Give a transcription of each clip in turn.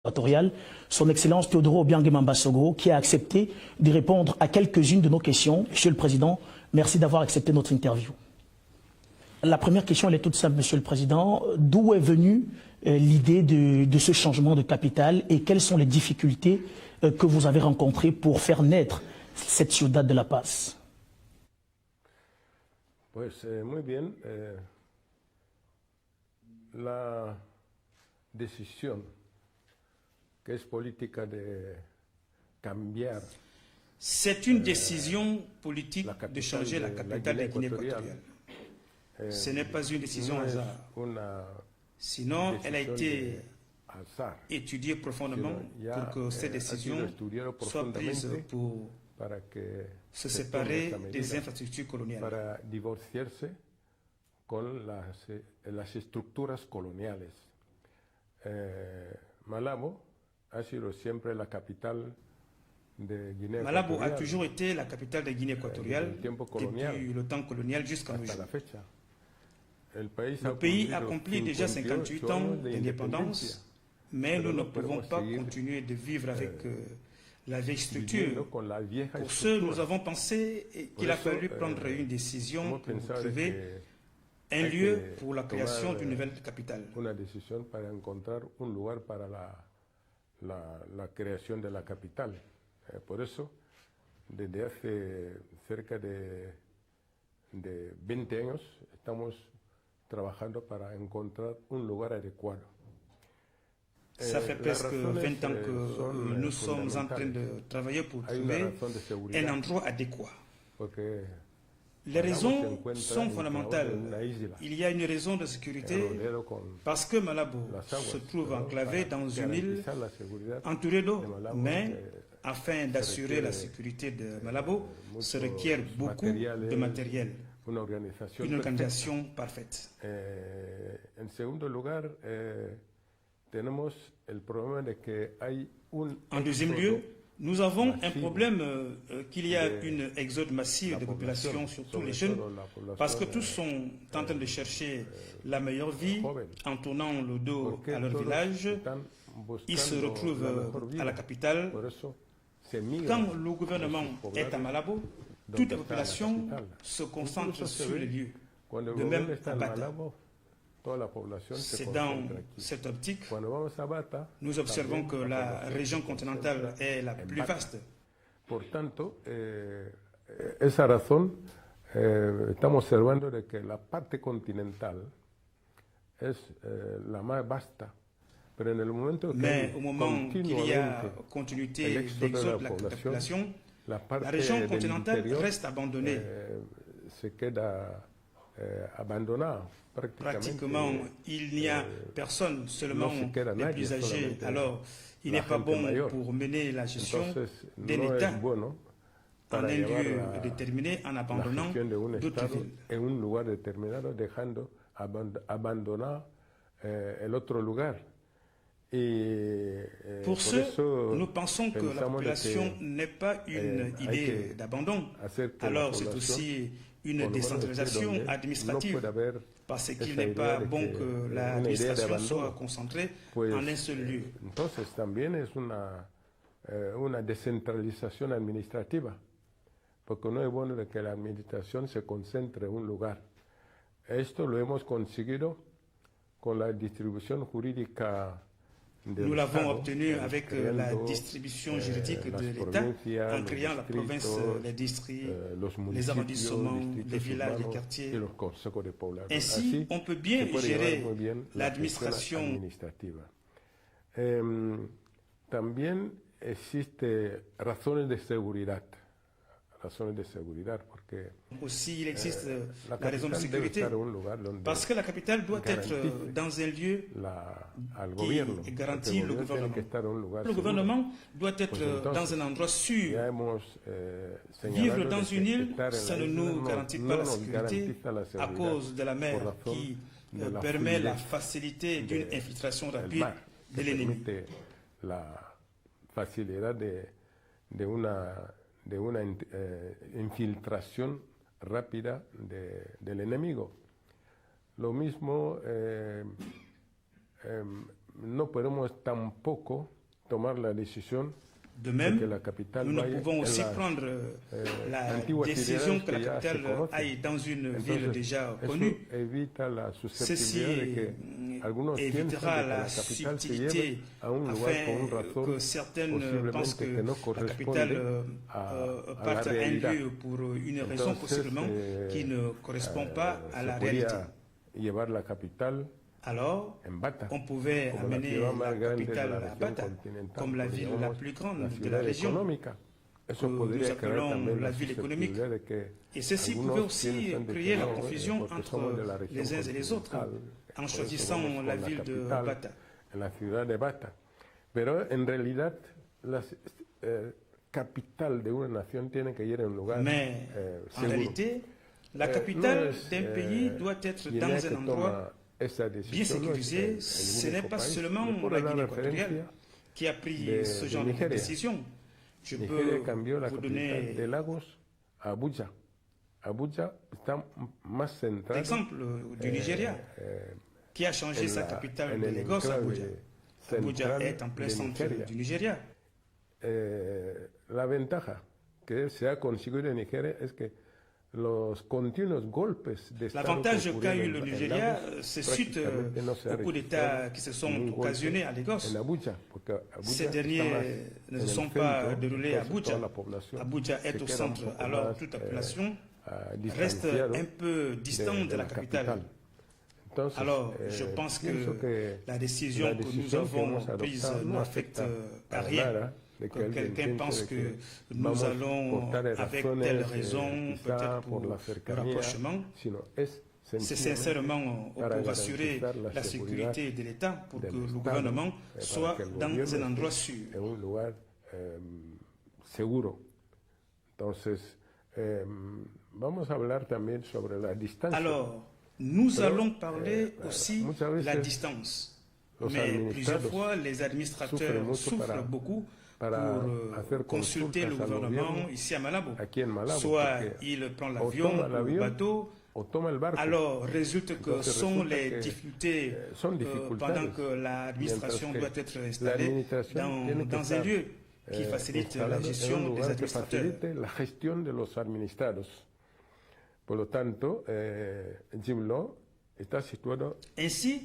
équatoriale, son Excellence Teodoro Obiang Nguema Sogoro, qui a accepté de répondre à quelques-unes de nos questions. Monsieur le Président, merci d'avoir accepté notre interview. La première question, elle est toute simple, Monsieur le Président. D'où est venue l'idée de ce changement de capitale et quelles sont les difficultés que vous avez rencontrées pour faire naître cette Ciudad de la Paz? Pues muy bien. La decisión que es política de cambiar. C'est une décision politique de changer la capitale de Guinée équatoriale. Ce n'est pas une décision hasard. Sinon, elle a été étudiée profondément pour que cette décision soit prise pour se séparer des infrastructures coloniales. Para divorciarse con las estructuras coloniales. Malabo ha sido siempre la capital de Guinée Malabo équatoriale. a toujours été la capitale de Guinée équatoriale depuis le temps colonial jusqu'à nos jours. Le pays a accompli déjà 58 ans d'indépendance, mais nous ne pouvons pas continuer de vivre avec la vieille structure. Pour ce, nous avons pensé qu'il a fallu prendre une décision pour trouver un lieu pour la création d'une nouvelle capitale. Una decisión para encontrar un lugar para la creación de la capital. Por eso, desde hace cerca de 20 años, estamos trabajando para encontrar un lugar adecuado. Ça fait presque 20 ans que nous sommes en train de travailler pour trouver un endroit adéquat. Les raisons sont fondamentales. Il y a une raison de sécurité parce que Malabo se trouve enclavé dans une île entourée d'eau. Mais afin d'assurer la sécurité de Malabo, se requiert beaucoup de matériel. Une organisation parfaite. En segundo lugar, tenemos el problema de que hay En deuxième lieu, nous avons un problème qu'il y a une exode massive de population, surtout les jeunes, parce que tous sont en train de chercher la meilleure vie en tournant le dos à leur village. Ils se retrouvent à la capitale. Quand le gouvernement est à Malabo, toute la population se concentre sur les lieux, de même à Bata. C'est dans cette optique nous observons que la région continentale est la plus vaste. Por tanto, esa razón estamos observando de que la parte continental es la más vasta. Mais au moment qu'il y a continuité d'exode de la population, la région continentale reste abandonnée. Se queda abandonnée. Pratiquement, il n'y a personne, seulement les plus âgés. Alors, il n'est pas bon pour mener la gestion d'un État en un lieu déterminé en abandonnant d'autres villes. En un lugar determinado, dejando abandonar el otro lugar. Pour ce, nous pensons que la population n'est pas une idée d'abandon. Alors, c'est aussi une décentralisation administrative, parce qu'il n'est pas bon que l'administration soit concentrée en un seul lieu. Entonces también es una descentralización administrativa, porque no es bueno de que la administración se concentre en un lugar. Esto lo hemos conseguido con la distribución jurídica. Nous l'avons obtenu avec la distribution juridique de l'État en créant la province, les districts, les arrondissements, les villages, les quartiers. Ainsi, on peut bien gérer l'administration. También existe razones de seguridad. Porque aussi il existe la raison de sécurité, parce que la capitale doit être dans un lieu qui garantit le gouvernement. Le gouvernement doit être dans un endroit sûr. Vivre dans une île, ça ne nous garantit pas la sécurité à cause de la mer qui permet la facilité d'une infiltration rapide de l'ennemi. La facilidad de una infiltración rápida del enemigo. Lo mismo no podemos tampoco tomar la decisión De même, que la capitale nous ne pouvons aussi prendre la décision que la capitale aille dans une ville déjà connue. Ceci évitera la subtilité afin que certaines pensent que la capitale parte à un lieu pour une raison possiblement qui ne correspond pas à la réalité. Alors, on pouvait amener la capitale à Bata, comme la ville la plus grande de la région, que nous appelons la ville économique. Et ceci pouvait aussi créer la confusion entre les uns et les autres, en choisissant la ville de Bata. La ciudad de Bata. Pero en realidad, la capital de una nación tiene que ir en un lugar Mais en réalité, la capitale d'un pays doit être dans un endroit bien sécurisé. Ce n'est pas seulement la Guinée équatoriale qui a pris ce genre de décision. Je peux vous donner l'exemple du Nigeria, qui a changé sa capitale de Lagos à Abuja. Abuja est en plein centre du Nigeria. La ventaja que se ha conseguido en Nigeria es que l'avantage qu'a eu le Nigeria, c'est suite aux coups d'État qui se sont occasionnés à Lagos. Ces derniers ne se sont pas déroulés à Abuja. Abuja est au centre, alors toute la population reste un peu distante de la capitale. Alors, je pense que la décision que nous avons prise n'affecte à rien. Que quelqu'un pense que nous allons, avec telle raison, peut-être pour le rapprochement, c'est sincèrement pour assurer la sécurité de l'État, pour que le gouvernement soit dans un endroit sûr. Alors, nous allons parler aussi de la distance. Mais plusieurs fois, les administrateurs souffrent beaucoup pour consulter le gouvernement ici à Malabo. Soit il prend l'avion ou le bateau. Alors, résulte que sont les difficultés pendant que l'administration doit être installée dans un lieu qui facilite la gestion des administrateurs. Ainsi,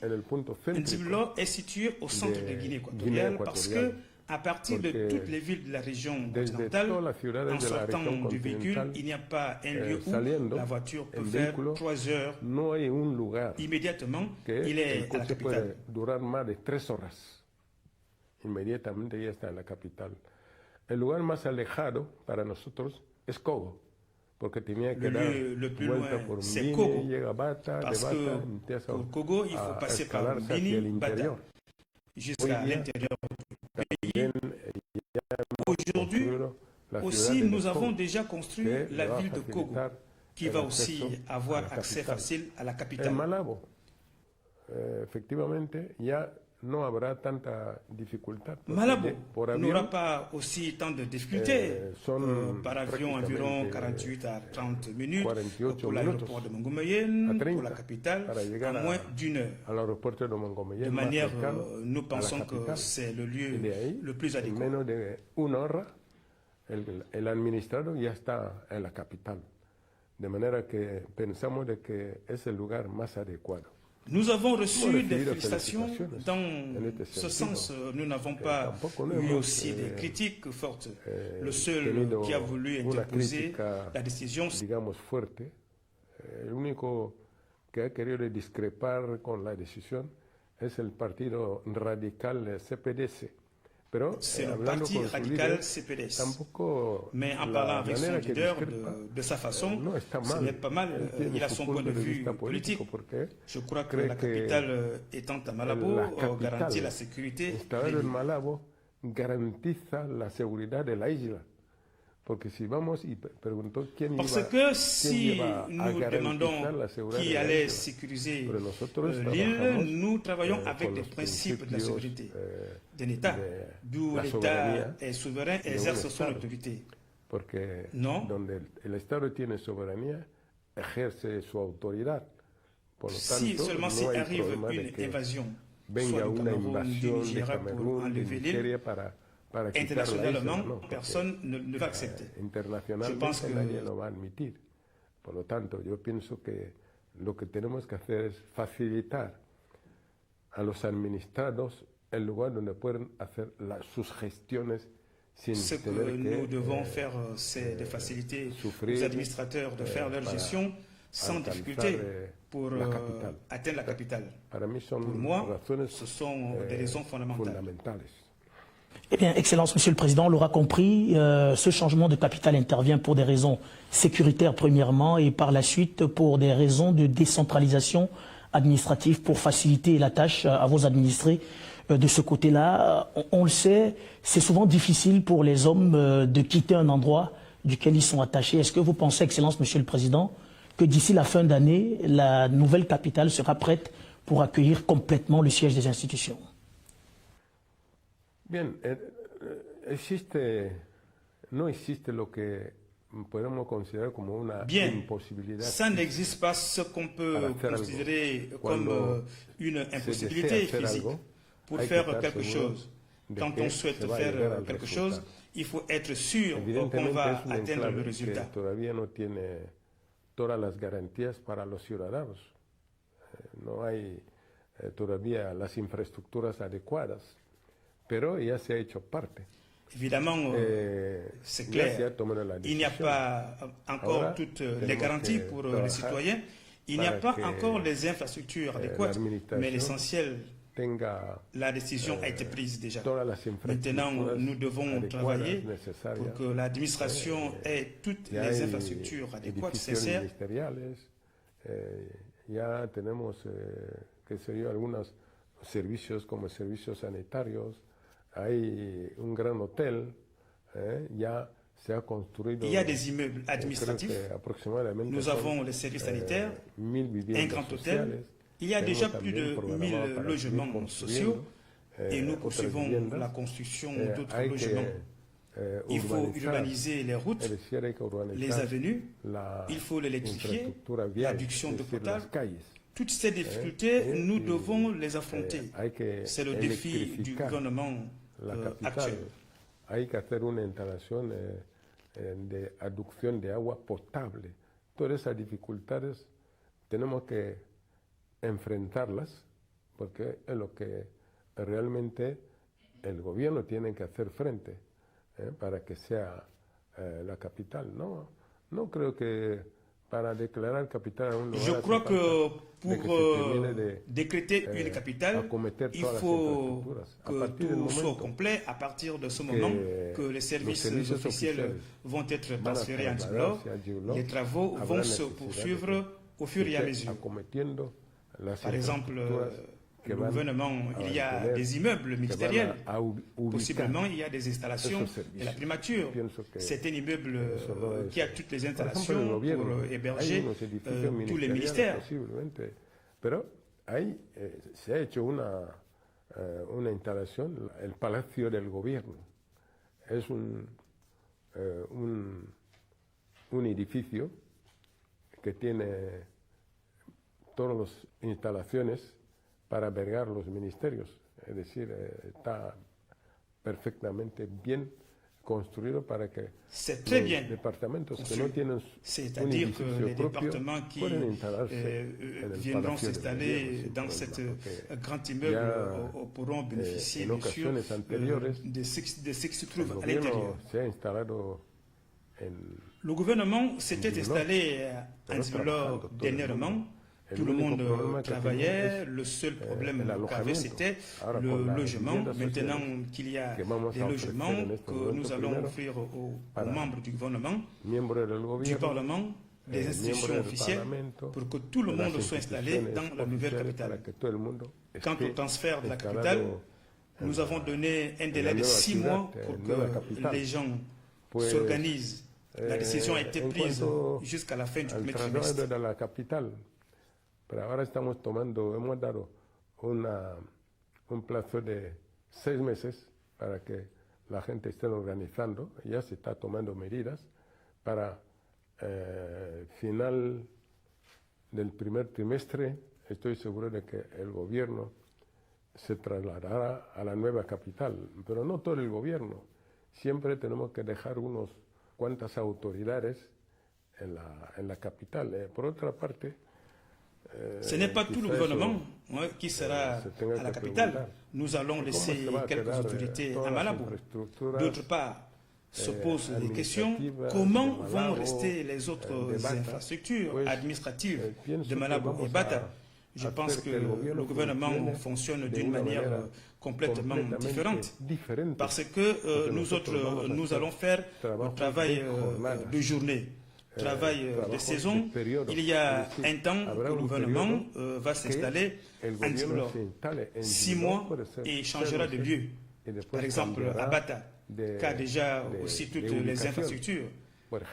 N'Djimlo est situé au centre de Guinée équatoriale parce que à partir de toutes les villes de la région occidentale, en sortant du véhicule, il n'y a pas un lieu où la voiture peut faire 3 heures immédiatement. Il est à la capitale. Inmediatamente ya está en la capital. El lugar más alejado para nosotros es Kogo, porque tenía que dar vuelta por Mbini, llega a Bata, de Bata empieza a escalar hacia el interior. Jusqu'à l'intérieur du pays. Aujourd'hui, aussi, nous avons déjà construit la ville de Kogo, qui va aussi avoir accès facile à la capitale. Malabo, effectivement, ya no habrá tanta dificultad. Malabo n'aura pas aussi tant de difficultés. Par avion, environ 48 à 30 minutes pour l'aéroport de Mongomeyen, pour la capitale, à moins d'1 heure. De manière, nous pensons que c'est le lieu le plus adéquat. En menos de 1 hora, el administrador ya está en la capital. De manera que pensamos de que es el lugar más adecuado. Nous avons reçu des félicitations dans ce sens. Nous n'avons pas eu aussi des critiques fortes. Le seul qui a voulu interposer la décision, digamos fuerte, el único que ha querido discrepar con la decisión es el partido radical CPDC. C'est le parti radical CPDS. Mais en parlant avec son leader de sa façon, ce n'est pas mal. Il a son point de vue politique. Je crois que la capitale étant à Malabo garantit la sécurité. En Malabo garantiza la seguridad de la isla. Parce que si nous demandons qui allait sécuriser l'île, nous travaillons avec des principes de la sécurité d'un État, d'où l'État est souverain et exerce son autorité. Non. Si seulement s'il arrive une invasion venga una invasión de Nigeria Camerún, de Nigeria para quitar la isla, ¿no? Personne ne va accepter. Internacionalmente nadie lo va a admitir. Por lo tanto, yo pienso que lo que tenemos que hacer es facilitar a los administrados el lugar donde pueden hacer sus gestiones sin Ce que tener nous que devons faire, c'est de faciliter aux administrateurs de faire leur gestion sans difficulté pour atteindre la capitale. Para mí son Pour moi, razones ce sont des raisons fondamentales. fundamentales. Eh bien, Excellence, Monsieur le Président, on l'aura compris, ce changement de capitale intervient pour des raisons sécuritaires premièrement et par la suite pour des raisons de décentralisation administrative pour faciliter la tâche à vos administrés. De ce côté-là, on le sait, c'est souvent difficile pour les hommes de quitter un endroit duquel ils sont attachés. Est-ce que vous pensez, Excellence, Monsieur le Président, que d'ici la fin d'année, la nouvelle capitale sera prête pour accueillir complètement le siège des institutions? Bien, no existe lo que podemos considerar como una imposibilidad. Ça n'existe pas ce qu'on peut considérer comme une impossibilité physique. Pour faire quelque chose, quand on souhaite faire quelque chose, il faut être sûr qu'on va atteindre le résultat. Todavía no tiene todas las garantías para los ciudadanos. No hay todavía las infraestructuras adecuadas, pero ya se ha hecho parte. Évidemment, c'est clair, il n'y a pas encore toutes les garanties pour les citoyens, il n'y a pas encore les infrastructures adéquates, mais l'essentiel, la décision a été prise déjà. Maintenant, nous devons travailler pour que l'administration ait toutes les infrastructures adéquates, nécessaires. Ya tenemos, qué sé yo, algunos servicios como servicios sanitarios. Hay un gran hotel, ya se ha construido. Il y a des immeubles administratifs. Nous avons les services sanitaires, un grand hôtel. Il y a déjà plus de 1000 logements sociaux et nous poursuivons la construction d'autres logements. Il faut urbaniser les routes, les avenues, il faut l'électrifier, l'adduction de potable. Toutes ces difficultés, nous devons les affronter. C'est le défi du gouvernement actuel. Hay que hacer una instalación de aducción de agua potable. Todas esas dificultades tenemos que enfrentarlas porque es lo que realmente el gobierno tiene que hacer frente para que sea la capital. No creo que para declarar capital a un lugar. Je crois que pour décréter une capitale, il faut que tout soit complet à partir de ce moment que les services officiels vont être transférés en Djibouti. Les travaux vont se poursuivre au fur et à mesure. Par exemple, le gouvernement, il y a des immeubles ministériels, possiblement il y a des installations de la primature. C'est un immeuble qui a toutes les installations pour héberger tous les ministères. Pero ahí se ha hecho una instalación, el Palacio del Gobierno. Es un edificio que tiene todas las instalaciones para albergar los ministerios, es decir, está perfectamente bien construido para que los departamentos que no tienen un edificio propio pueden instalarse en el viendront s'installer dans cet grand immeuble pourront bénéficier bien sûr de ce qui se trouve à l'intérieur. Le gouvernement s'était installé à Djibouti dernièrement. Tout le monde travaillait, le seul problème qu'avait c'était le logement. Maintenant qu'il y a des logements que nous allons offrir aux membres du gouvernement, du Parlement, des institutions officielles, pour que tout le monde soit installé dans la nouvelle capitale. Quant au transfert de la capitale, nous avons donné un délai de 6 mois pour que les gens s'organisent. La décision a été prise jusqu'à la fin du premier trimestre. Pero ahora hemos dado un plazo de 6 meses para que la gente esté organizando. Ya se está tomando medidas para final del primer trimestre. Estoy seguro de que el gobierno se trasladará a la nueva capital, pero no todo el gobierno. Siempre tenemos que dejar unos cuantas autoridades en la capital. Por otra parte, ce n'est pas tout le gouvernement qui sera à la capitale. Nous allons laisser quelques autorités à Malabo. D'autre part, se posent des questions, comment vont rester les autres infrastructures administratives de Malabo et Bata? Je pense que le gouvernement fonctionne d'une manière complètement différente, parce que nous allons faire un travail de journée, travail de saison. Il y a un temps où le gouvernement va s'installer en Djibouti, 6 mois, et changera de lieu. Par exemple, à Bata, qui a déjà aussi toutes les infrastructures,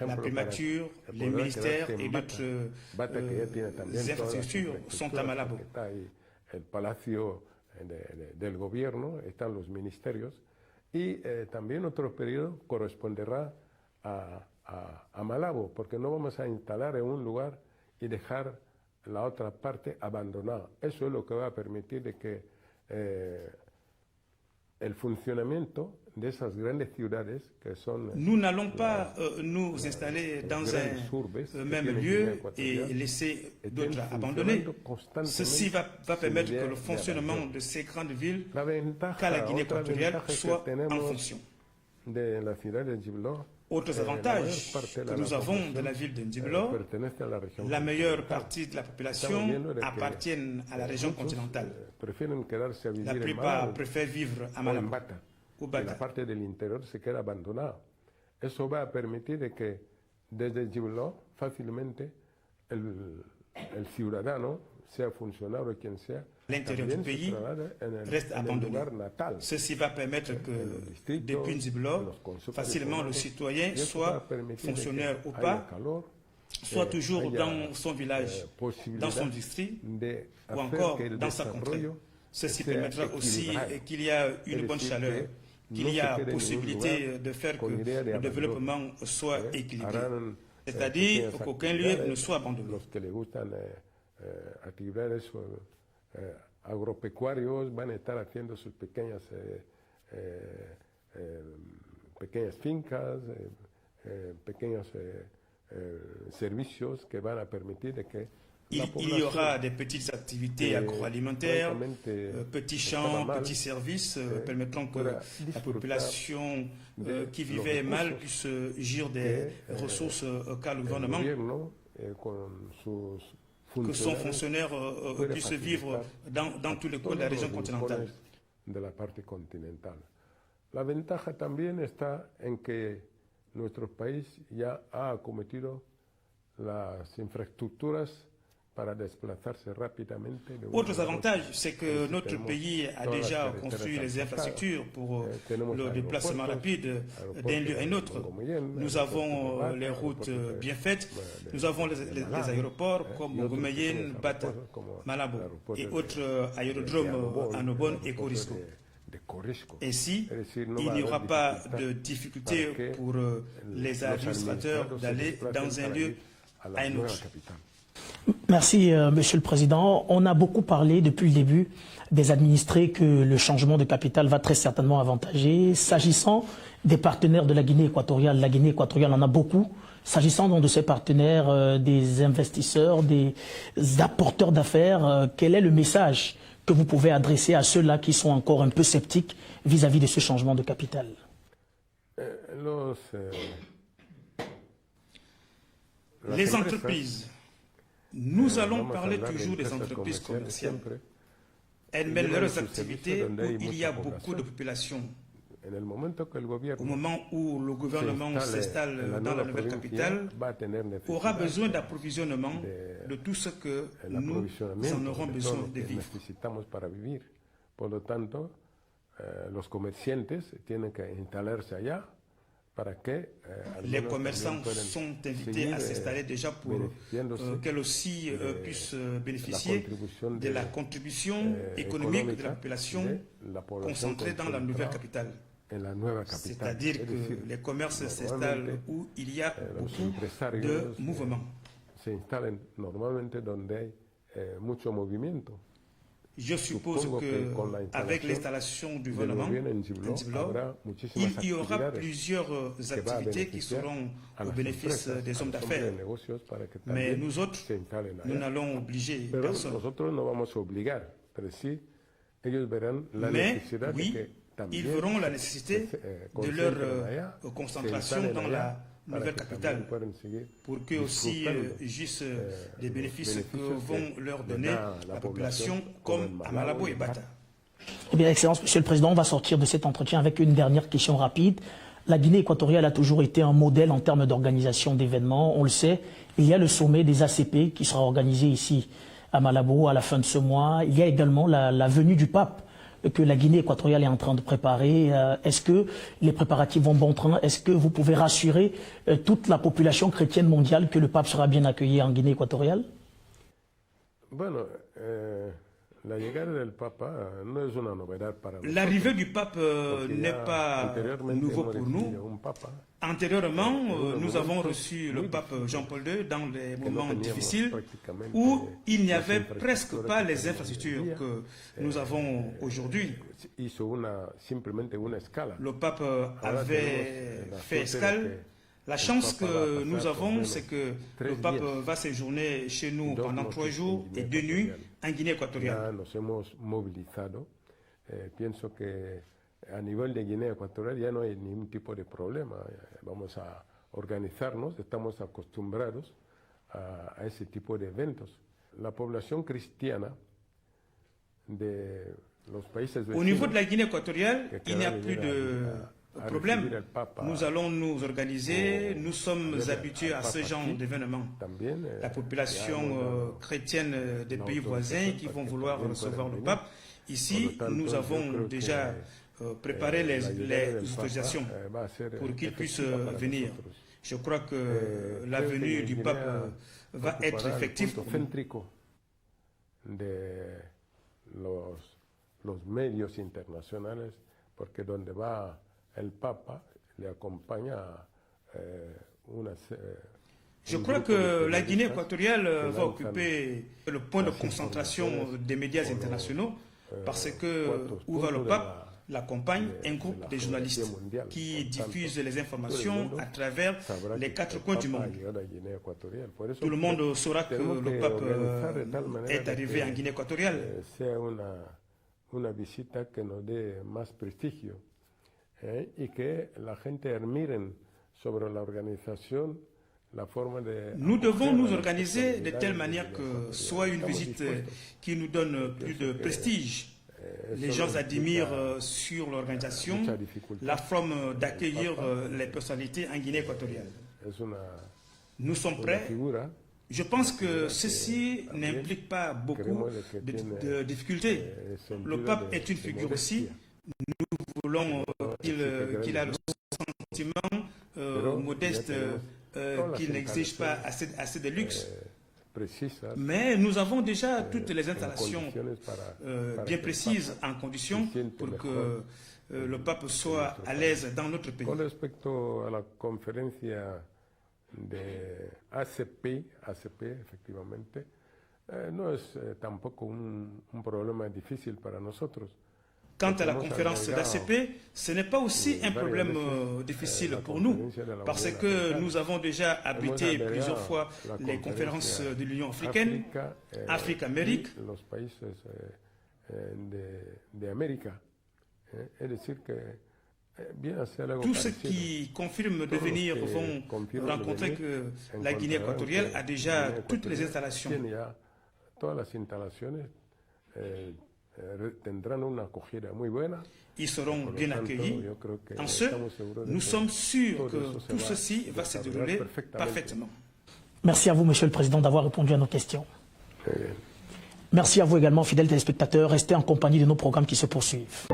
la primature, les ministères et d'autres infrastructures sont à Malabo. El Palacio del Gobierno, están los ministerios, y también otro periodo corresponderá a Malabo, porque no vamos a instalar en un lugar y dejar la otra parte abandonada. Eso es lo que va a permitir de que el funcionamiento de esas grandes ciudades que son... Nous n'allons pas nous installer dans un même lieu et laisser d'autres abandonnés. Ceci va permettre que le fonctionnement de ces grandes villes, qu'à la Guinée équatoriale, soit en fonction. De la ciudad de Djibouti, autres avantages que nous avons de la ville de Ndjiblo, la meilleure partie de la population appartient à la région continentale. La plupart préfèrent vivre à Malabo ou Bata. La parte del interior se queda abandonada. Eso va a permitir de que desde Djibouti fácilmente el ciudadano, sea funcionario o quien sea, l'intérieur du pays reste abandonné. Ceci va permettre que depuis Ndjiblo, facilement le citoyen, soit fonctionnaire ou pas, soit toujours dans son village, dans son district ou encore dans sa contrée. Ceci permettra aussi qu'il y a une bonne chaleur, qu'il y a possibilité de faire que le développement soit équilibré, c'est-à-dire qu'aucun lieu ne soit abandonné. Actividades agropecuarios van a estar haciendo sus pequeñas fincas, pequeños servicios que van a permitir de que il y aura des petites activités agroalimentaires, petits champs, petits services permettant que la population qui vivait mal puisse gérer des ressources qu'a le gouvernement, que son fonctionnaire puisse vivre dans tous les coins de la région continentale. De la parte continental. La ventaja también está en que nuestro país ya ha acometido las infraestructuras para desplazarse rapidamente. Autre avantage, c'est que notre pays a déjà construit les infrastructures pour le déplacement rapide d'un lieu à un autre. Nous avons les routes bien faites, nous avons les aéroports comme Gomeyen, Bata, Malabo et autres aérodromes en Obon et Corisco. Ainsi, il n'y aura pas de difficulté pour les administrateurs d'aller dans un lieu à un autre. Merci, Monsieur le Président. On a beaucoup parlé depuis le début des administrés que le changement de capitale va très certainement avantager. S'agissant des partenaires de la Guinée équatoriale en a beaucoup. S'agissant donc de ces partenaires, des investisseurs, des apporteurs d'affaires, quel est le message que vous pouvez adresser à ceux-là qui sont encore un peu sceptiques vis-à-vis de ce changement de capitale? Les entreprises. Nous allons parler toujours des entreprises commerciales. Elles mènent leurs activités où il y a beaucoup de population. Au moment où le gouvernement s'installe dans la nouvelle capitale, aura besoin d'approvisionnement de tout ce que nous en aurons besoin de vivre. Por lo tanto, los comerciantes tienen que instalarse allá. Les commerçants sont invités à s'installer déjà pour qu'elles aussi puissent bénéficier de la contribution économique de la population concentrée dans la nouvelle capitale. C'est-à-dire que les commerces s'installent où il y a beaucoup de mouvements. Je suppose qu'avec l'installation du gouvernement il y aura plusieurs activités qui seront au bénéfice des hommes d'affaires. Mais nous autres, nous n'allons obliger personne. Mais oui, ils verront la nécessité de leur concentration dans la nouvelle capitale pour qu'eux aussi jouissent des bénéfices que vont leur donner la population comme à Malabo et Bata. Eh bien, Excellence, Monsieur le Président, on va sortir de cet entretien avec une dernière question rapide. La Guinée équatoriale a toujours été un modèle en termes d'organisation d'événements. On le sait, il y a le sommet des ACP qui sera organisé ici à Malabo à la fin de ce mois. Il y a également la venue du pape que la Guinée équatoriale est en train de préparer. Est-ce que les préparatifs vont bon train? Est-ce que vous pouvez rassurer toute la population chrétienne mondiale que le pape sera bien accueilli en Guinée équatoriale? L'arrivée du pape n'est pas nouveau pour nous. Antérieurement, nous avons reçu le pape Jean-Paul II dans les moments difficiles où il n'y avait presque pas les infrastructures que nous avons aujourd'hui. Le pape avait fait escale. La chance que nous avons, c'est que le pape va séjourner chez nous pendant 3 jours et 2 nuits en Guinée équatoriale. A nivel de Guinea Ecuatorial ya no hay ningún tipo de problema. Vamos a organizarnos, estamos acostumbrados a ese tipo de eventos. La población cristiana de los países vecinos, au niveau de la Guinée équatoriale, il n'y a plus de problème. Nous allons nous organiser, nous sommes habitués à ce genre d'événements. La population chrétienne des pays voisins qui vont vouloir recevoir le pape, ici nous avons déjà préparer les autorisations pour qu'ils puissent venir. Je crois que la venue du pape va être effective. De los medios internacionales, porque donde va el Papa le acompaña Je crois que la Guinée équatoriale va occuper le point de concentration des médias internationaux parce que où va le pape l'accompagne un groupe de journalistes qui diffusent les informations à travers les 4 coins du monde. Tout le monde saura que le pape est arrivé en Guinée équatoriale. Una visita que nos dé más prestigio y que la gente admiren sobre la organización. Nous devons nous organiser de telle manière que soit une visite qui nous donne plus de prestige. Les gens admirent sur l'organisation la forme d'accueillir les personnalités en Guinée équatoriale. Nous sommes prêts. Je pense que ceci n'implique pas beaucoup de difficultés. Le pape est une figure aussi. Nous voulons qu'il a le sentiment modeste, qu'il n'exige pas assez de luxe. Mais nous avons déjà toutes les installations bien précises en condition pour que le pape soit à l'aise dans notre pays. Con respecto a la conferencia de ACP efectivamente, no es tampoco un problema difícil para nosotros. Quant à la conférence d'ACP, ce n'est pas aussi un problème difficile pour nous, parce que nous avons déjà abrité plusieurs fois les conférences de l'Union africaine, Afrique-Amérique. Tous ceux qui confirment de venir vont rencontrer que la Guinée équatoriale a déjà toutes les installations. Ils seront bien accueillis. En ce, nous sommes sûrs que tout ceci va se dérouler parfaitement. Merci à vous, Monsieur le Président, d'avoir répondu à nos questions. Merci à vous également, fidèles téléspectateurs. Restez en compagnie de nos programmes qui se poursuivent.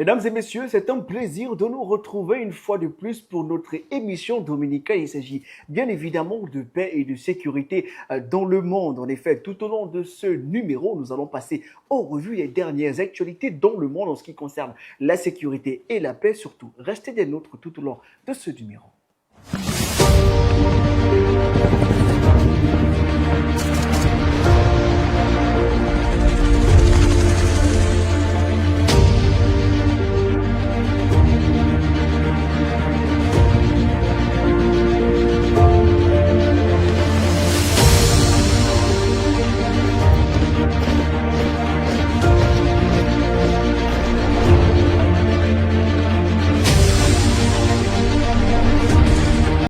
Mesdames et messieurs, c'est un plaisir de nous retrouver une fois de plus pour notre émission dominicale. Il s'agit bien évidemment de paix et de sécurité dans le monde. En effet, tout au long de ce numéro, nous allons passer en revue les dernières actualités dans le monde en ce qui concerne la sécurité et la paix. Surtout, restez des nôtres tout au long de ce numéro.